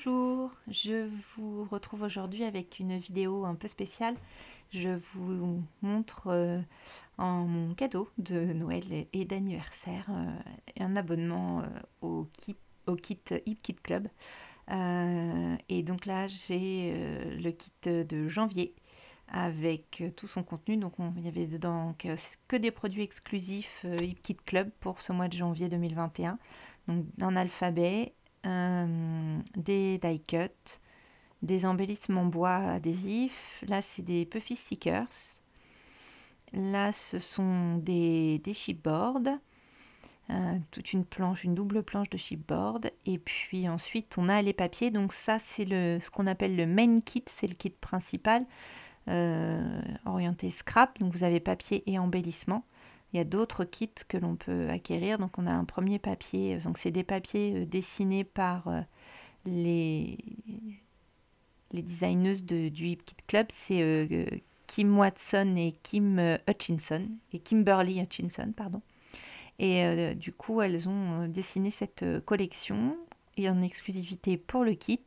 Bonjour, je vous retrouve aujourd'hui avec une vidéo un peu spéciale. Je vous montre en mon cadeau de Noël et d'anniversaire un abonnement au kit Hip Kit Club. Et donc là, j'ai le kit de janvier avec tout son contenu. Donc il y avait dedans que des produits exclusifs Hip Kit Club pour ce mois de janvier 2021. Donc un alphabet, des die cuts, des embellissements bois adhésifs. Là, c'est des puffy stickers. Là, ce sont des chipboards. Toute une planche, une double planche de chipboard. Et puis ensuite, on a les papiers. Donc ça, c'est ce qu'on appelle le main kit. C'est le kit principal, orienté scrap. Donc vous avez papier et embellissement. Il y a d'autres kits que l'on peut acquérir. Donc on a un premier papier. Donc c'est des papiers dessinés par les designeuses du Hip Kit Club. C'est Kim Watson et Kimberly Hutchinson, pardon. Et du coup, elles ont dessiné cette collection et en exclusivité pour le kit.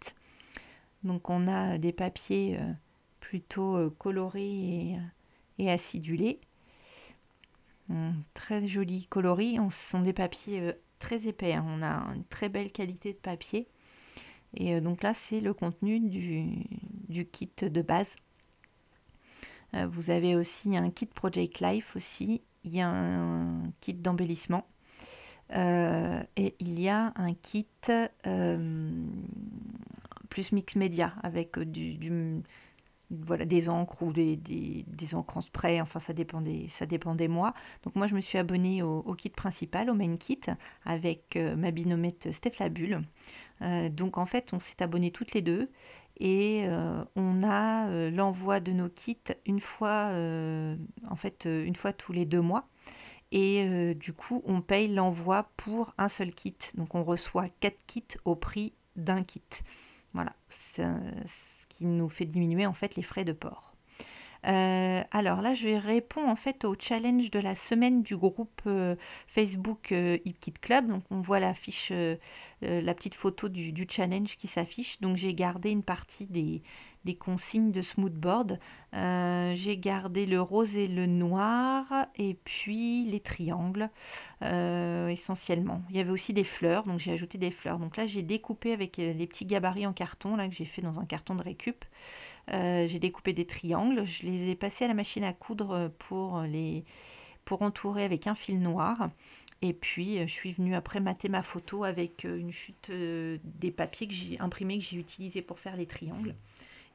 Donc on a des papiers plutôt colorés et acidulés. Très jolis coloris. Ce sont des papiers très épais. On a une très belle qualité de papier. Et donc là, c'est le contenu du kit de base. Vous avez aussi un kit Project Life aussi. Il y a un kit d'embellissement. Et il y a un kit plus mix média avec voilà, des encres ou des encres en spray, enfin ça dépend des mois. Donc moi je me suis abonnée au kit principal, au main kit, avec ma binomètre Steph la Bulle. Donc en fait on s'est abonnés toutes les deux et on a l'envoi de nos kits une fois tous les 2 mois. Et du coup on paye l'envoi pour un seul kit. Donc on reçoit 4 kits au prix d'un kit. Voilà, ce qui nous fait diminuer en fait les frais de port. Alors là, je réponds en fait au challenge de la semaine du groupe Facebook Hip Kit Club. Donc on voit la petite photo du challenge qui s'affiche. Donc j'ai gardé une partie des consignes de Smoothboard. J'ai gardé le rose et le noir et puis les triangles essentiellement. Il y avait aussi des fleurs, donc j'ai ajouté des fleurs. Donc là j'ai découpé avec les petits gabarits en carton là, que j'ai fait dans un carton de récup. J'ai découpé des triangles, je les ai passés à la machine à coudre pour entourer avec un fil noir. Et puis je suis venue après mater ma photo avec une chute des papiers que j'ai imprimés, que j'ai utilisés pour faire les triangles.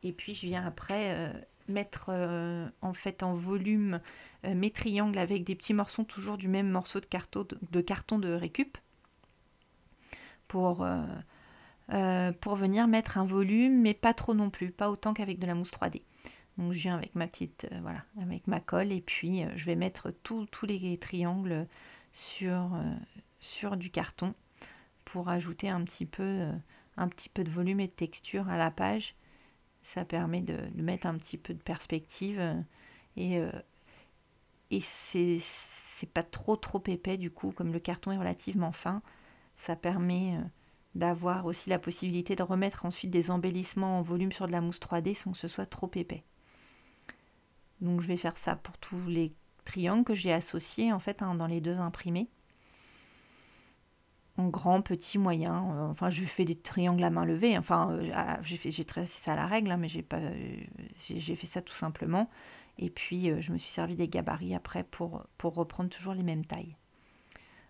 Et puis je viens après mettre en fait en volume mes triangles avec des petits morceaux toujours du même morceau de carton de récup pour venir mettre un volume, mais pas trop non plus, pas autant qu'avec de la mousse 3D. Donc je viens avec ma petite, voilà, avec ma colle et puis je vais mettre tous les triangles sur du carton pour ajouter un petit peu de volume et de texture à la page. Ça permet de mettre un petit peu de perspective et c'est pas trop épais du coup, comme le carton est relativement fin. Ça permet d'avoir aussi la possibilité de remettre ensuite des embellissements en volume sur de la mousse 3D sans que ce soit trop épais. Donc je vais faire ça pour tous les triangles que j'ai associés en fait dans les deux imprimés. En grand, petit, moyen. Enfin, je fais des triangles à main levée. Enfin, j'ai tracé ça à la règle, hein, mais j'ai fait ça tout simplement. Et puis, je me suis servi des gabarits après pour reprendre toujours les mêmes tailles.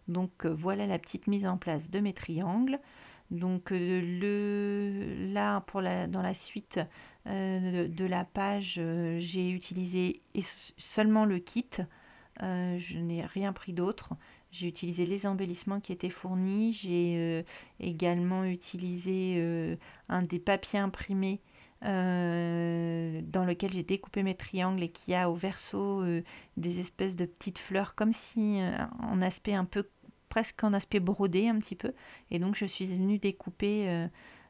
Donc, voilà la petite mise en place de mes triangles. Donc, là, dans la suite de la page, j'ai utilisé seulement le kit. Je n'ai rien pris d'autre. J'ai utilisé les embellissements qui étaient fournis. J'ai également utilisé un des papiers imprimés dans lequel j'ai découpé mes triangles et qui a au verso des espèces de petites fleurs comme si en aspect un peu presque en aspect brodé un petit peu. Et donc je suis venue découper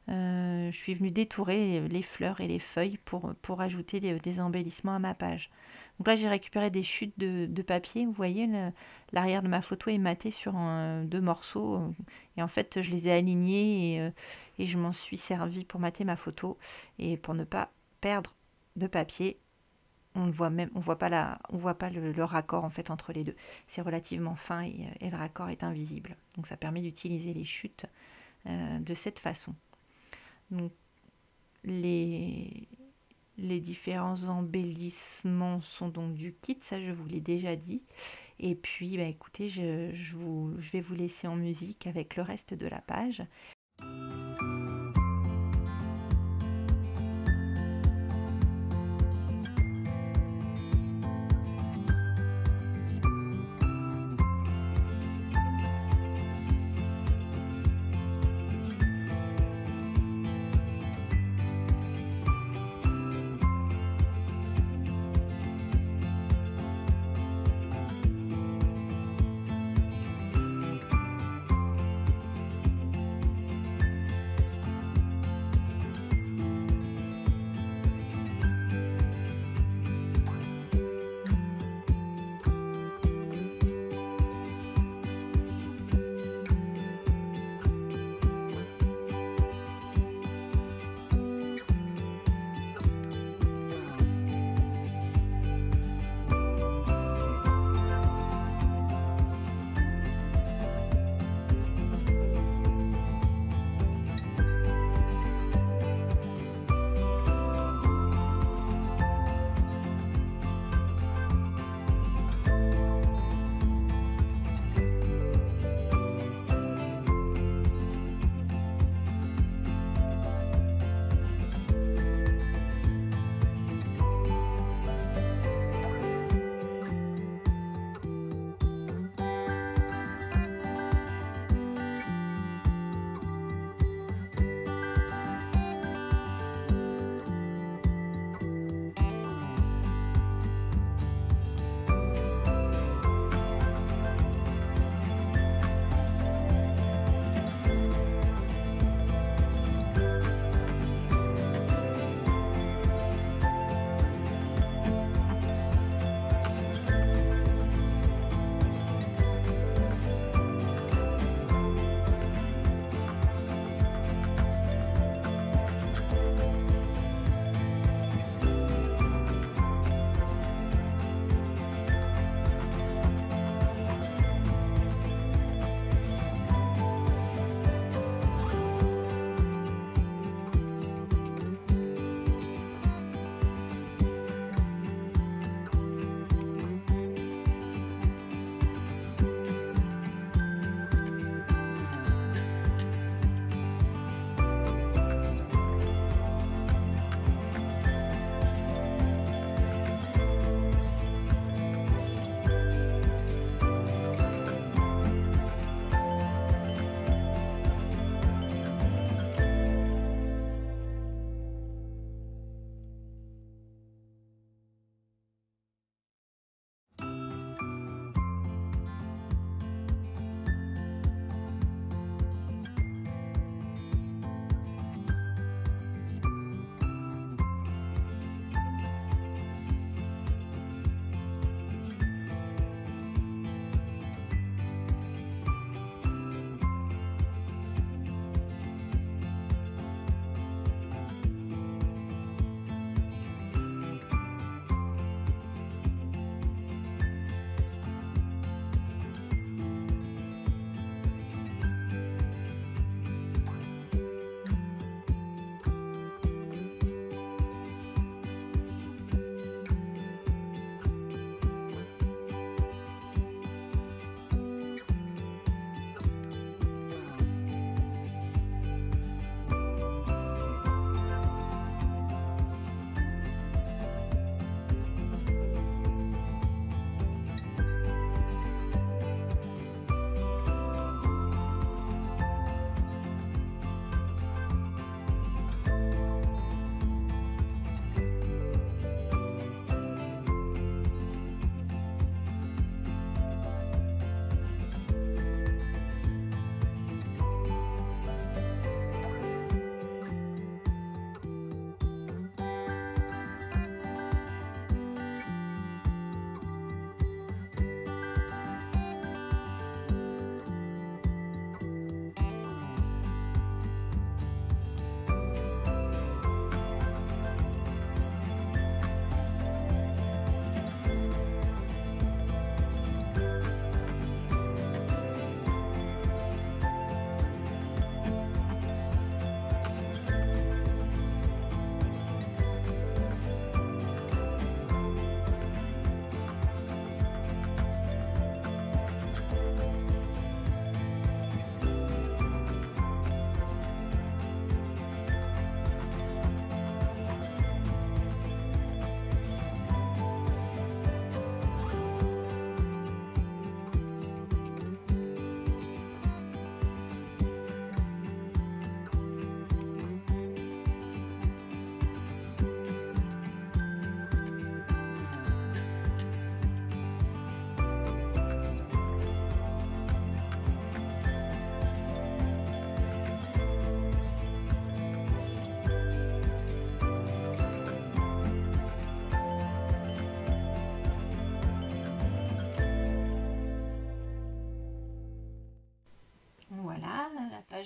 Je suis venue détourer les fleurs et les feuilles pour ajouter des embellissements à ma page. Donc là, j'ai récupéré des chutes de papier. Vous voyez, l'arrière de ma photo est maté sur deux morceaux. Et en fait, je les ai alignés et je m'en suis servi pour mater ma photo. Et pour ne pas perdre de papier, on voit pas le raccord en fait entre les deux. C'est relativement fin et le raccord est invisible. Donc ça permet d'utiliser les chutes de cette façon. Donc les différents embellissements sont donc du kit, ça je vous l'ai déjà dit. Et puis écoutez, je vais vous laisser en musique avec le reste de la page.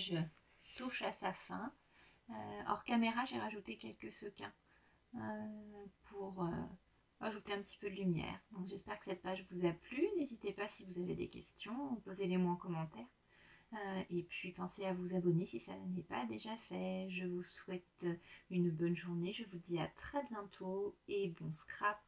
page touche à sa fin. Hors caméra, j'ai rajouté quelques sequins pour ajouter un petit peu de lumière. Donc j'espère que cette page vous a plu. N'hésitez pas si vous avez des questions, posez-les-moi en commentaire. Et puis pensez à vous abonner si ça n'est pas déjà fait. Je vous souhaite une bonne journée. Je vous dis à très bientôt et bon scrap.